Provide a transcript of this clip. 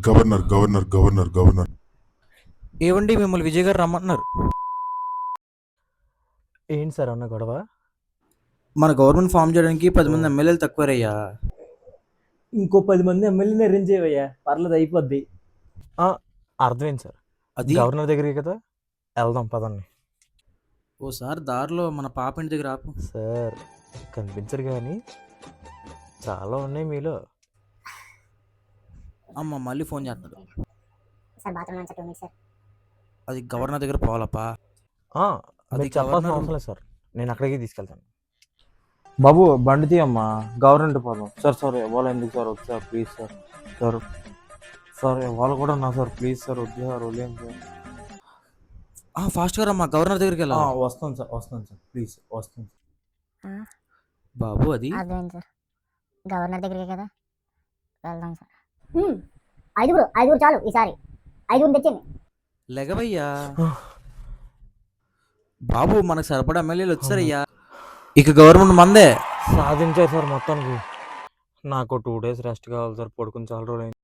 Governor governor governor governor ఏవండి మిమ్మల్ని విజయ్ గారు రమ్మంటున్నారు. ఏంటి సార్ అన్న గొడవ? మన గవర్నమెంట్ ఫామ్ చేయడానికి 10 మంది ఎమ్మెల్యేలు తక్కువరయ్యా. ఇంకో 10 మంది ఎమ్మెల్యేని అరేంజ్ చేయవయ్యా, పర్లేదు అయిపోద్ది. అర్థమైంది సార్. అది గవర్నర్ దగ్గరికి కదా, వెళ్దాం పదండి. ఓసారి దారిలో మన పాప ఇంటి దగ్గర ఆపు. సార్ కనిపించరు కానీ చాలా ఉన్నాయి మీలో. అమ్మ మళ్ళీ ఫోన్ చేస్తున్నాడు. సార్ బాత్రూమ్ నుంచి 2 మినిట్స్ సార్. అది గవర్నర్ దగ్గర పోవాలప్పా. అది చెప్పాల్సిన అవసరం లేదు సార్, నేను అక్కడికి తీసుకెళ్తాను. బాబు బండి తీయమ్మా, గవర్నమెంట్ పోదాం. సార్ సార్ ఇవాళ ఎందుకు సార్, వద్దు sir please sir. Sir sir ఇవాళ కూడా నా సార్ ప్లీజ్ సార్, వద్దు సార్ వదిలేం సార్. ఫాస్ట్గా రమ్మా, గవర్నర్ దగ్గరికి వెళ్ళా. వస్తాను సార్ ప్లీజ్ వస్తాను సార్. బాబు అది అర్థమైంది సార్, గవర్నర్ దగ్గరికి కదా వెళ్దాం సార్. ఐదుగురు చాలు, ఈసారి 5 తెచ్చింది. లెగవయ్యా బాబు, మనకు సరిపడా ఎమ్మెల్యేలు వచ్చారయ్యా. ఇక గవర్నమెంట్ మందే సాధించారు సార్ మొత్తానికి. నాకు 2 days రెస్ట్ కావాలి సార్, పడుకుని చాలా రోజులు